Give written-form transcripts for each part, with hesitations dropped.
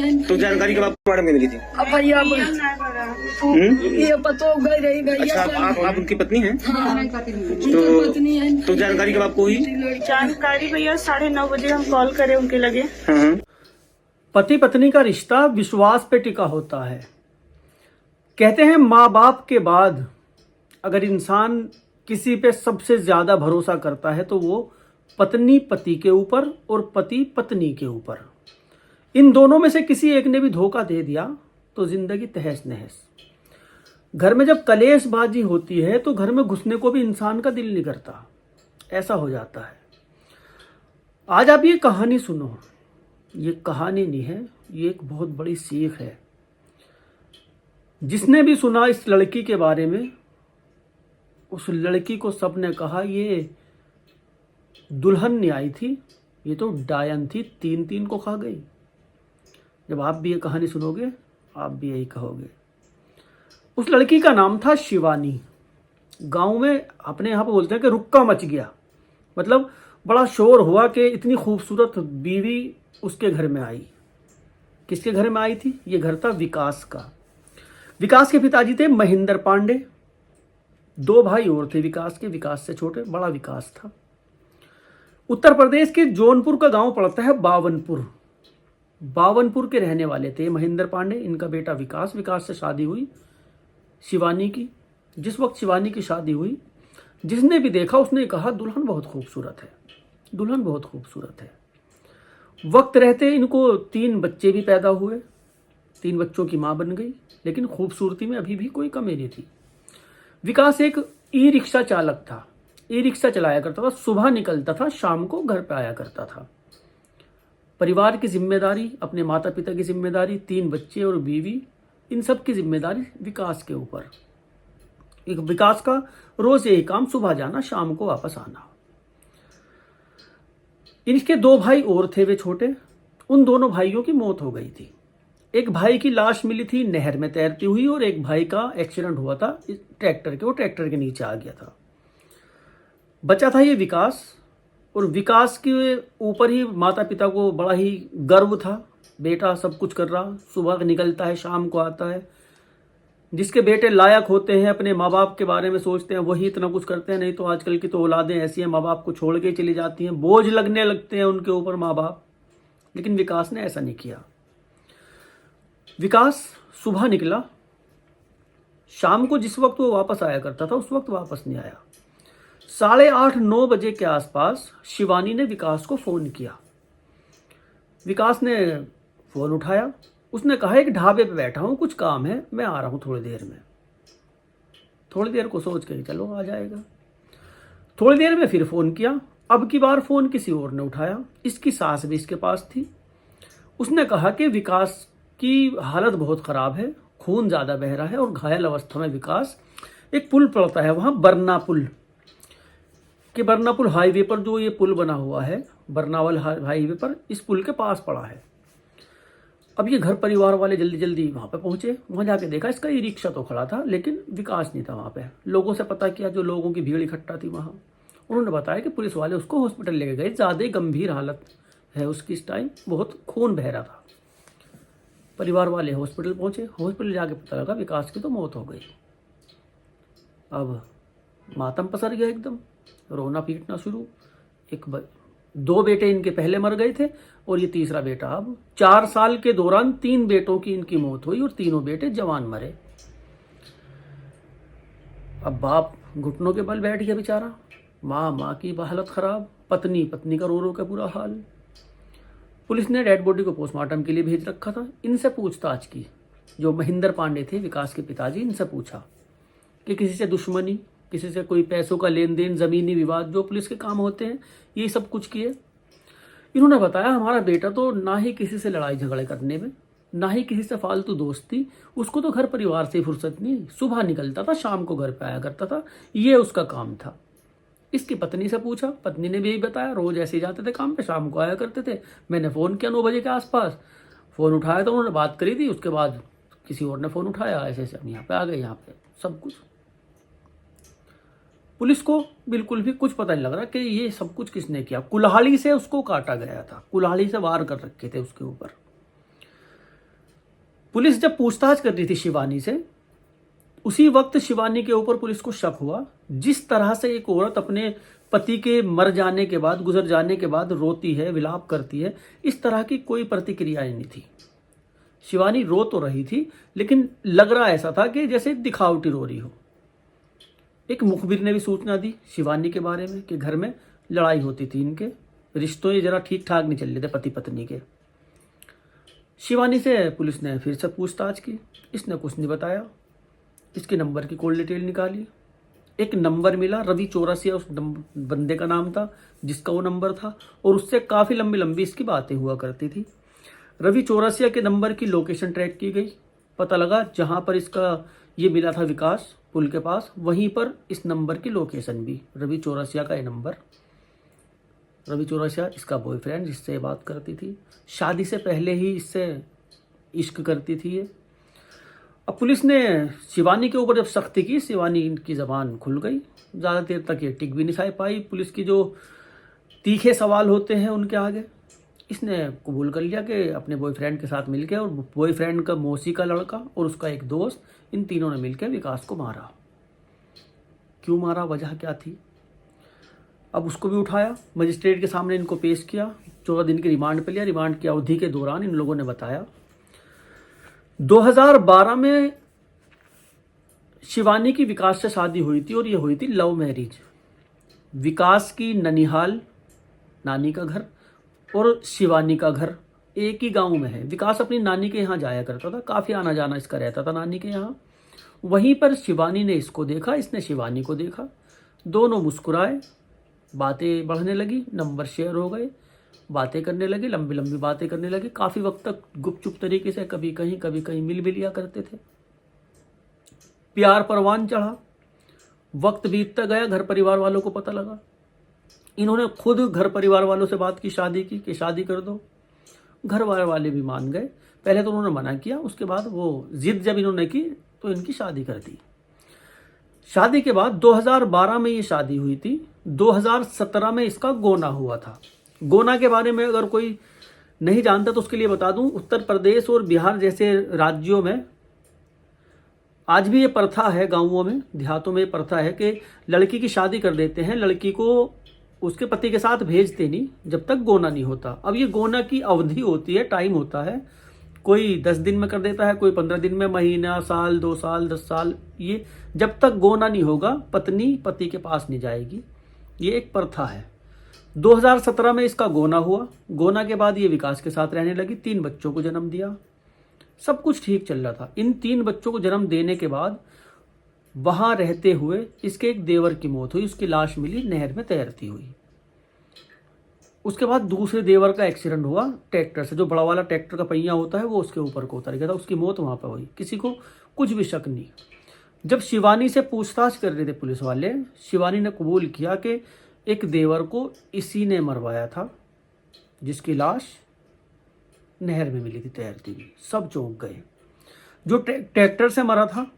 तो जानकारी कब आपको मैडम में मिली थी? अब भैया ये पतो गई रही गई। अच्छा, आप उनकी पत्नी हैं? हाँ, पत्नी है। तो जानकारी कब आपको हुई? जानकारी भैया 9:30 बजे हम कॉल करे उनके लगे। हाँ। पति पत्नी का रिश्ता विश्वास पे टिका होता है। कहते हैं माँ बाप के बाद अगर इंसान किसी पे सबसे ज्यादा भरोसा करता है तो वो पत्नी पति के ऊपर और पति पत्नी के ऊपर। इन दोनों में से किसी एक ने भी धोखा दे दिया तो जिंदगी तहस नहस। घर में जब कलेशबाजी होती है तो घर में घुसने को भी इंसान का दिल नहीं करता, ऐसा हो जाता है। आज आप ये कहानी सुनो। ये कहानी नहीं है, ये एक बहुत बड़ी सीख है। जिसने भी सुना इस लड़की के बारे में, उस लड़की को सबने कहा ये दुल्हन नहीं आई थी, ये तो डायन थी, 3 को खा गई। जब आप भी ये कहानी सुनोगे आप भी यही कहोगे। उस लड़की का नाम था शिवानी। गांव में अपने यहाँ पे बोलते हैं कि रुक्का मच गया, मतलब बड़ा शोर हुआ कि इतनी खूबसूरत बीवी उसके घर में आई। किसके घर में आई थी? ये घर था विकास का। विकास के पिताजी थे महेंद्र पांडे। 2 भाई और थे विकास के, विकास से छोटे, बड़ा विकास था। उत्तर प्रदेश के जौनपुर का गांव पड़ता है बावनपुर। बावनपुर के रहने वाले थे महेंद्र पांडे। इनका बेटा विकास, विकास से शादी हुई शिवानी की। जिस वक्त शिवानी की शादी हुई, जिसने भी देखा उसने कहा दुल्हन बहुत खूबसूरत है, दुल्हन बहुत खूबसूरत है। वक्त रहते इनको 3 बच्चे भी पैदा हुए, 3 बच्चों की मां बन गई, लेकिन खूबसूरती में अभी भी कोई कमी नहीं थी। विकास एक ई रिक्शा चालक था, ई रिक्शा चलाया करता था। सुबह निकलता था, शाम को घर पे आया करता था। परिवार की जिम्मेदारी, अपने माता पिता की जिम्मेदारी, 3 बच्चे और बीवी, इन सब की जिम्मेदारी विकास के ऊपर। एक विकास का रोज यही काम, सुबह जाना शाम को वापस आना। इनके 2 भाई और थे, वे छोटे। उन दोनों भाइयों की मौत हो गई थी। एक भाई की लाश मिली थी नहर में तैरती हुई, और एक भाई का एक्सीडेंट हुआ था ट्रैक्टर के, वो ट्रैक्टर के नीचे आ गया था। बचा था ये विकास, और विकास के ऊपर ही माता पिता को बड़ा ही गर्व था। बेटा सब कुछ कर रहा, सुबह निकलता है शाम को आता है। जिसके बेटे लायक होते हैं, अपने माँ बाप के बारे में सोचते हैं, वही इतना कुछ करते हैं। नहीं तो आजकल की तो औलादें ऐसी हैं, माँ बाप को छोड़ के चली जाती हैं, बोझ लगने लगते हैं उनके ऊपर माँ बाप। लेकिन विकास ने ऐसा नहीं किया। विकास सुबह निकला, शाम को जिस वक्त वो वापस आया करता था उस वक्त वापस नहीं आया। 8:30-9 बजे के आसपास शिवानी ने विकास को फोन किया। विकास ने फोन उठाया। उसने कहा एक ढाबे पे बैठा हूं, कुछ काम है, मैं आ रहा हूं थोड़ी देर में। थोड़ी देर को सोच के चलो आ जाएगा। थोड़ी देर में फिर फोन किया। अब की बार फोन किसी और ने उठाया। इसकी सास भी इसके पास थी। उसने कहा कि विकास की हालत बहुत खराब है, खून ज्यादा बह रहा है और घायल अवस्था में विकास। एक पुल पड़ता है वहां, बरना पुल कि बरना पुल हाईवे पर जो ये पुल बना हुआ है, बरनावल हाईवे पर, इस पुल के पास पड़ा है। अब ये घर परिवार वाले जल्दी जल्दी वहां पे पहुंचे। वहां जाके देखा इसका ई रिक्शा तो खड़ा था, लेकिन विकास नहीं था वहां पे। लोगों से पता किया, जो लोगों की भीड़ इकट्ठा थी वहां, उन्होंने बताया कि पुलिस वाले उसको हॉस्पिटल लेके गए। ज्यादा गंभीर हालत है उसकी इस टाइम, बहुत खून बह रहा था। परिवार वाले हॉस्पिटल पहुंचे। हॉस्पिटल जाके पता लगा विकास की तो मौत हो गई। अब मातम पसर गया एकदम, रोना पीटना शुरू। 2 बेटे इनके पहले मर गए थे और ये तीसरा बेटा। अब 4 साल के दौरान 3 बेटों की इनकी मौत हुई और तीनों बेटे जवान मरे। अब बाप घुटनों के बल बैठ गया बेचारा। माँ की हालत खराब, पत्नी का रो के बुरा हाल। पुलिस ने डेड बॉडी को पोस्टमार्टम के लिए भेज रखा था। इनसे पूछताछ की, जो महेंद्र पांडे थे विकास के पिताजी, इनसे पूछा कि किसी से दुश्मनी, किसी से कोई पैसों का लेन देन, जमीनी विवाद, जो पुलिस के काम होते हैं, ये सब कुछ किए। इन्होंने बताया हमारा बेटा तो ना ही किसी से लड़ाई झगड़े करने में, ना ही किसी से फालतू दोस्ती, उसको तो घर परिवार से फुर्सत नहीं। सुबह निकलता था, शाम को घर पे आया करता था, ये उसका काम था। इसकी पत्नी से पूछा, पत्नी ने भी यही बताया, रोज ऐसे ही जाते थे काम पे, शाम को आया करते थे। मैंने फोन किया 9 बजे के आसपास, फोन उठाया तो उन्होंने बात करी थी। उसके बाद किसी और ने फोन उठाया, ऐसे ऐसे हम यहाँ पे आ गए। यहाँ पे सब कुछ, पुलिस को बिल्कुल भी कुछ पता नहीं लग रहा कि ये सब कुछ किसने किया। कुल्हाड़ी से उसको काटा गया था, कुल्हाड़ी से वार कर रखे थे उसके ऊपर। पुलिस जब पूछताछ कर रही थी शिवानी से, उसी वक्त शिवानी के ऊपर पुलिस को शक हुआ। जिस तरह से एक औरत अपने पति के मर जाने के बाद, गुजर जाने के बाद रोती है, विलाप करती है, इस तरह की कोई प्रतिक्रिया नहीं थी। शिवानी रो तो रही थी, लेकिन लग रहा ऐसा था कि जैसे दिखावटी रो रही हो। एक मुखबिर ने भी सूचना दी शिवानी के बारे में कि घर में लड़ाई होती थी, इनके रिश्तों ये जरा ठीक ठाक नहीं चल रहे थे पति पत्नी के। शिवानी से पुलिस ने फिर से पूछताछ की, इसने कुछ नहीं बताया। इसके नंबर की कॉल डिटेल निकाली, एक नंबर मिला, रवि चौरसिया उस बंदे का नाम था जिसका वो नंबर था, और उससे काफ़ी लंबी लंबी इसकी बातें हुआ करती थी। रवि चौरसिया के नंबर की लोकेशन ट्रैक की गई, पता लगा जहाँ पर इसका ये मिला था विकास पुल के पास, वहीं पर इस नंबर की लोकेशन भी। रवि चौरसिया का ये नंबर, रवि चौरसिया इसका बॉयफ्रेंड जिससे बात करती थी, शादी से पहले ही इससे इश्क करती थी ये। अब पुलिस ने शिवानी के ऊपर जब सख्ती की, शिवानी की ज़बान खुल गई। ज़्यादा देर तक ये टिक भी नहीं सह पाई पुलिस की जो तीखे सवाल होते हैं उनके आगे। इसने कबूल कर लिया कि अपने बॉयफ्रेंड के साथ मिलकर, और बॉयफ्रेंड का मौसी का लड़का और उसका एक दोस्त, इन तीनों ने मिलकर विकास को मारा। क्यों मारा, वजह क्या थी? अब उसको भी उठाया, मजिस्ट्रेट के सामने इनको पेश किया, 14 दिन की रिमांड पे लिया। रिमांड की अवधि के दौरान इन लोगों ने बताया 2012 में शिवानी की विकास से शादी हुई थी, और ये हुई थी लव मैरिज। विकास की ननिहाल नानी का घर और शिवानी का घर एक ही गांव में है। विकास अपनी नानी के यहाँ जाया करता था, काफ़ी आना जाना इसका रहता था नानी के यहाँ। वहीं पर शिवानी ने इसको देखा, इसने शिवानी को देखा, दोनों मुस्कुराए, बातें बढ़ने लगी, नंबर शेयर हो गए, बातें करने लगे, लंबी लंबी बातें करने लगे। काफ़ी वक्त तक गुपचुप तरीके से कभी कहीं मिल भी लिया करते थे। प्यार परवान चढ़ा, वक्त बीतता गया, घर परिवार वालों को पता लगा। इन्होंने खुद घर परिवार वालों से बात की, शादी की कि शादी कर दो। घर वाले भी मान गए। पहले तो उन्होंने मना किया, उसके बाद वो जिद जब इन्होंने की तो इनकी शादी कर दी। शादी के बाद 2012 में ये शादी हुई थी। 2017 में इसका गोना हुआ था। गोना के बारे में अगर कोई नहीं जानता तो उसके लिए बता दूं, उत्तर प्रदेश और बिहार जैसे राज्यों में आज भी ये प्रथा है, गांवों में देहातों में ये प्रथा है कि लड़की की शादी कर देते हैं, लड़की को उसके पति के साथ भेजते नहीं जब तक गोना नहीं होता। अब ये गोना की अवधि होती है, टाइम होता है, कोई 10 दिन में कर देता है, कोई 15 दिन में, महीना, साल, 2 साल, 10 साल। ये जब तक गोना नहीं होगा पत्नी पति के पास नहीं जाएगी, ये एक प्रथा है। 2017 में इसका गोना हुआ। गोना के बाद ये विकास के साथ रहने लगी, 3 बच्चों को जन्म दिया, सब कुछ ठीक चल रहा था। इन 3 बच्चों को जन्म देने के बाद वहां रहते हुए इसके एक देवर की मौत हुई, उसकी लाश मिली नहर में तैरती हुई। उसके बाद दूसरे देवर का एक्सीडेंट हुआ ट्रैक्टर से, जो बड़ा वाला ट्रैक्टर का पहिया होता है वो उसके ऊपर को उतर गया था, उसकी मौत वहां पर हुई। किसी को कुछ भी शक नहीं। जब शिवानी से पूछताछ कर रहे थे पुलिस वाले, शिवानी ने कबूल किया कि एक देवर को इसी ने मरवाया था, जिसकी लाश नहर में मिली थी तैरती हुई। सब चौंक गए। जो ट्रैक्टर से मरा था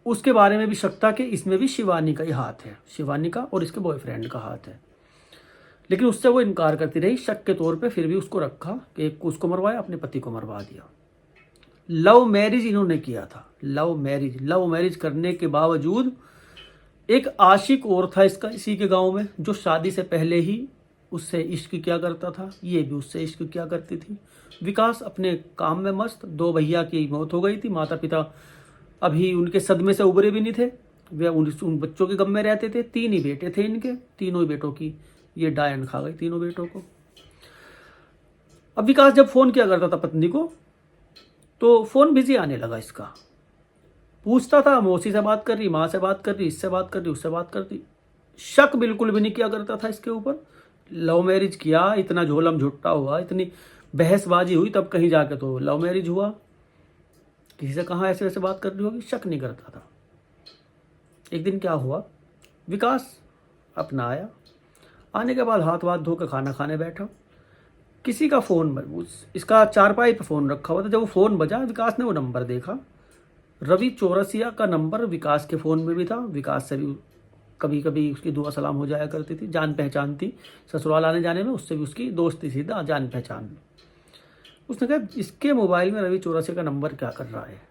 उसके बारे में भी शक था कि इसमें भी शिवानी का ही हाथ है, शिवानी का और इसके बॉयफ्रेंड का हाथ है, लेकिन उससे वो इनकार करती रही। शक के तौर पे फिर भी उसको रखा कि एक उसको मरवाया, अपने पति को मरवा दिया। लव मैरिज इन्होंने किया था, लव मैरिज करने के बावजूद एक आशिक और था इसका इसी के गांव में, जो शादी से पहले ही उससे इश्क किया करता था, ये भी उससे इश्क किया करती थी। विकास अपने काम में मस्त। 2 भैया की मौत हो गई थी, माता पिता अभी उनके सदमे से उभरे भी नहीं थे, वे उन बच्चों के गम में रहते थे। 3 ही बेटे थे इनके, तीनों ही बेटों की ये डायन खा गई, तीनों बेटों को। अब विकास जब फोन किया करता था पत्नी को तो फोन बिजी आने लगा इसका। पूछता था, मौसी से बात कर रही, माँ से बात कर रही, इससे बात कर रही, उससे बात कर रही। शक बिल्कुल भी नहीं किया करता था इसके ऊपर। लव मैरिज किया, इतना झोलम झुट्टा हुआ, इतनी बहसबाजी हुई, तब कहीं जाके तो लव मैरिज हुआ। किसी से कहाँ ऐसे वैसे बात कर रही होगी, शक नहीं करता था। एक दिन क्या हुआ, विकास अपना आया, आने के बाद हाथ वाथ धो के खाना खाने बैठा। किसी का फ़ोन, इसका चारपाई पे फ़ोन रखा हुआ था। जब वो फ़ोन बजा, विकास ने वो नंबर देखा। रवि चौरसिया का नंबर विकास के फ़ोन में भी था। विकास से भी कभी कभी उसकी दुआ सलाम हो जाया करती थी, जान पहचान थी। ससुराल आने जाने में उससे भी उसकी दोस्ती थी, जान पहचान। उसने कहा इसके मोबाइल में रवि चौरसिया का नंबर क्या कर रहा है,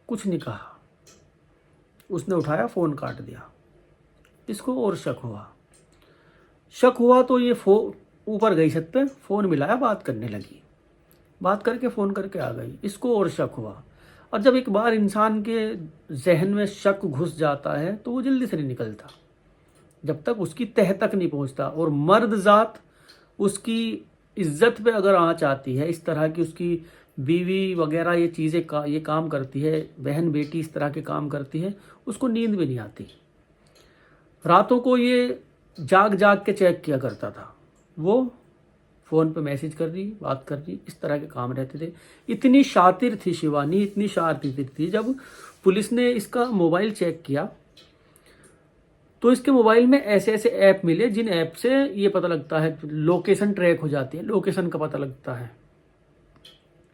कुछ नहीं कहा। उसने उठाया, फ़ोन काट दिया। इसको और शक हुआ तो ये ऊपर गई छत पे, फ़ोन मिलाया, बात करने लगी। बात करके फ़ोन करके आ गई। इसको और शक हुआ। और जब एक बार इंसान के जहन में शक घुस जाता है तो वो जल्दी से नहीं निकलता, जब तक उसकी तह तक नहीं पहुंचता। और मर्द ज़ात उसकी इज्जत पे अगर आँच आती है, इस तरह की उसकी बीवी वगैरह ये चीज़ें ये काम करती है, बहन बेटी इस तरह के काम करती है, उसको नींद भी नहीं आती। रातों को ये जाग जाग के चेक किया करता था। वो फ़ोन पे मैसेज कर रही, बात कर रही, इस तरह के काम रहते थे। इतनी शातिर थी शिवानी, इतनी शातिर थी। जब पुलिस ने इसका मोबाइल चेक किया तो इसके मोबाइल में ऐसे ऐसे ऐप मिले जिन ऐप से ये पता लगता है, लोकेशन ट्रैक हो जाती है, लोकेशन का पता लगता है।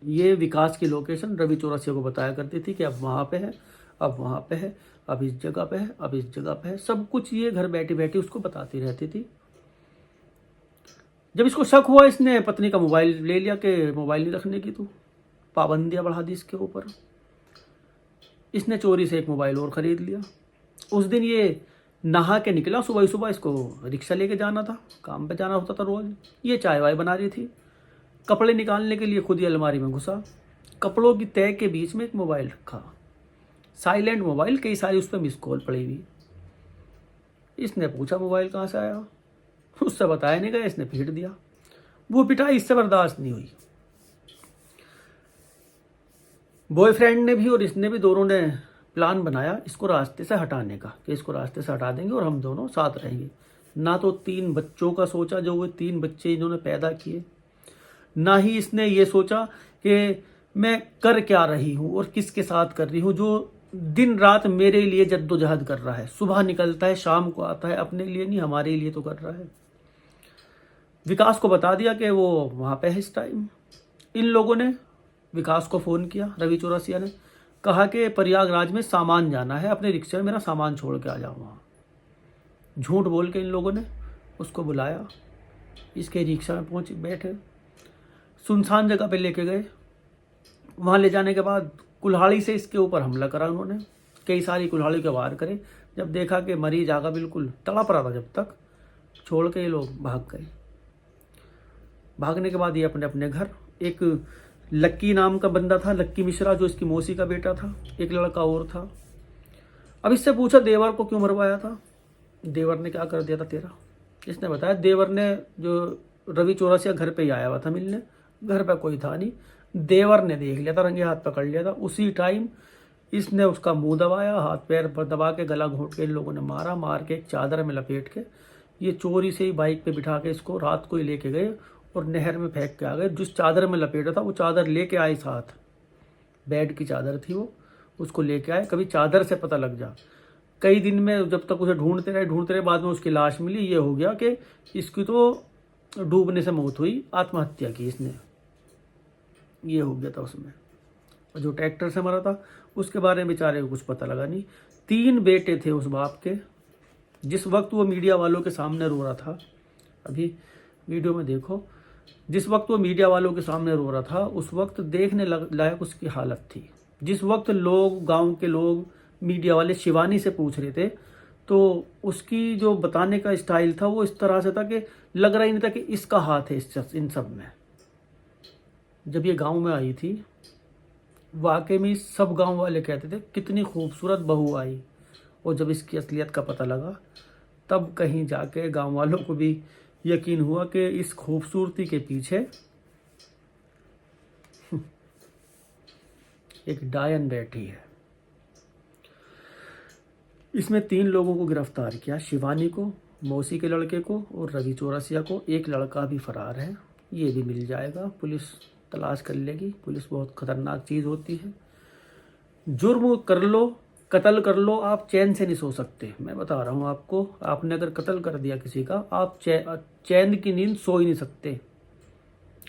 ये विकास की लोकेशन रवि चौरसिया को बताया करती थी कि अब वहाँ पे है, अब वहाँ पे है, अब इस जगह पे है, अब इस जगह पे है। सब कुछ ये घर बैठी बैठी उसको बताती रहती थी। जब इसको शक हुआ, इसने पत्नी का मोबाइल ले लिया कि मोबाइल नहीं रखने की, तो पाबंदियाँ बढ़ा दी इसके ऊपर। इसने चोरी से एक मोबाइल और ख़रीद लिया। उस दिन ये नहा के निकला, सुबह सुबह इसको रिक्शा लेके जाना था, काम पे जाना होता था रोज़। ये चाय वाय बना रही थी। कपड़े निकालने के लिए खुद ही अलमारी में घुसा, कपड़ों की तह के बीच में एक मोबाइल रखा, साइलेंट मोबाइल, कई सारी उस पर मिस कॉल पड़ी हुई। इसने पूछा मोबाइल कहाँ से आया, उससे बताया नहीं गया, इसने पीट दिया। वो पिटाई इससे बर्दाश्त नहीं हुई। बॉयफ्रेंड ने भी और इसने भी, दोनों ने प्लान बनाया इसको रास्ते से हटाने का, कि इसको रास्ते से हटा देंगे और हम दोनों साथ रहेंगे। ना तो 3 बच्चों का सोचा, जो वो 3 बच्चे इन्होंने पैदा किए, ना ही इसने ये सोचा कि मैं कर क्या रही हूँ और किसके साथ कर रही हूँ, जो दिन रात मेरे लिए जद्दोजहद कर रहा है। सुबह निकलता है, शाम को आता है, अपने लिए नहीं हमारे लिए तो कर रहा है। विकास को बता दिया कि वो वहाँ पे है इस टाइम। इन लोगों ने विकास को फ़ोन किया, रवि चौरसिया ने कहा कि प्रयागराज में सामान जाना है, अपने रिक्शे में मेरा सामान छोड़ के आ जाओ वहाँ। झूठ बोल के इन लोगों ने उसको बुलाया, इसके रिक्शा में बैठे, सुनसान जगह पे लेके गए। वहाँ ले जाने के बाद कुल्हाड़ी से इसके ऊपर हमला करा उन्होंने, कई सारी कुल्हाड़ी के वार करे। जब देखा कि मरीज आगा बिल्कुल तड़प रहा था, जब तक छोड़ के ये लोग भाग गए। भागने के बाद ये अपने अपने घर, एक लक्की नाम का बंदा था, लक्की मिश्रा, जो इसकी मौसी का बेटा था, एक लड़का और था। अब इससे पूछा देवर को क्यों मरवाया था, देवर ने क्या कर दिया था तेरा। इसने बताया देवर ने, जो रवि चौरसिया घर पे ही आया हुआ था मिलने, घर पे कोई था नहीं, देवर ने देख लिया था, रंगे हाथ पकड़ लिया था। उसी टाइम इसने उसका मुंह दबाया, हाथ पैर पर दबा के गला घोंट के इन लोगों ने मारा। मार के एक चादर में लपेट के ये चोरी से ही बाइक पे बिठा के इसको रात को ही लेके गए और नहर में फेंक के आ गए। जिस चादर में लपेटा था वो चादर लेके आए साथ, बेड की चादर थी वो, उसको लेके आए। कभी चादर से पता लग जा। कई दिन में जब तक उसे ढूंढते रहे, बाद में उसकी लाश मिली। ये हो गया कि इसकी तो डूबने से मौत हुई, आत्महत्या की इसने, ये हो गया था उसमें। और जो ट्रैक्टर से मरा था उसके बारे में बेचारे को कुछ पता लगा नहीं। 3 बेटे थे उस बाप के। जिस वक्त वो मीडिया वालों के सामने रो रहा था, अभी वीडियो में देखो, जिस वक्त वो मीडिया वालों के सामने रो रहा था उस वक्त देखने लायक उसकी हालत थी। जिस वक्त लोग, गांव के लोग, मीडिया वाले शिवानी से पूछ रहे थे तो उसकी जो बताने का स्टाइल था वो इस तरह से था कि लग रहा ही नहीं था कि इसका हाथ है इन सब में। जब ये गांव में आई थी, वाकई में सब गांव वाले कहते थे कितनी खूबसूरत बहू आई। और जब इसकी असलियत का पता लगा तब कहीं जाके गांव वालों को भी यकीन हुआ कि इस खूबसूरती के पीछे एक डायन बैठी है। इसमें 3 लोगों को गिरफ्तार किया, शिवानी को, मौसी के लड़के को और रवि चौरसिया को। एक लड़का भी फरार है, ये भी मिल जाएगा, पुलिस तलाश कर लेगी। पुलिस बहुत खतरनाक चीज़ होती है। जुर्म कर लो, कत्ल कर लो, आप चैन से नहीं सो सकते। मैं बता रहा हूँ आपको, आपने अगर कत्ल कर दिया किसी का, आप चैन की नींद सो ही नहीं सकते।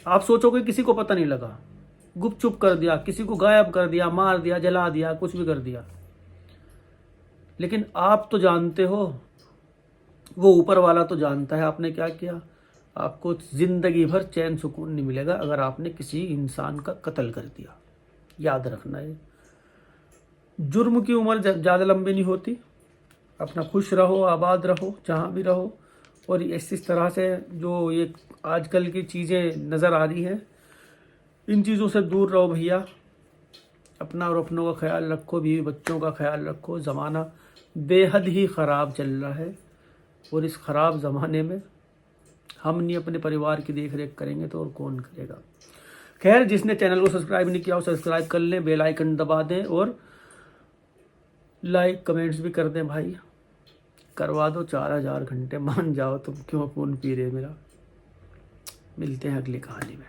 आप सोचोगे किसी को पता नहीं लगा, गुपचुप कर दिया, किसी को गायब कर दिया, मार दिया, जला दिया, कुछ भी कर दिया, लेकिन आप तो जानते हो, वो ऊपर वाला तो जानता है आपने क्या किया। आपको ज़िंदगी भर चैन सुकून नहीं मिलेगा अगर आपने किसी इंसान का कत्ल कर दिया। याद रखना है, जुर्म की उम्र ज़्यादा लंबी नहीं होती। अपना खुश रहो, आबाद रहो, जहाँ भी रहो। और इस तरह से जो ये आजकल की चीज़ें नज़र आ रही हैं, इन चीज़ों से दूर रहो भैया। अपना और अपनों का ख्याल रखो, बीवी बच्चों का ख्याल रखो। ज़माना बेहद ही ख़राब चल रहा है और इस ख़राब ज़माने में हम नहीं अपने परिवार की देख रेख करेंगे तो और कौन करेगा। खैर, जिसने चैनल को सब्सक्राइब नहीं किया हो सब्सक्राइब कर लें, बेल आइकन दबा दें और लाइक कमेंट्स भी कर दें भाई। करवा दो 4000 घंटे, मान जाओ तुम क्यों खून पी रहे मेरा। मिलते हैं अगली कहानी में।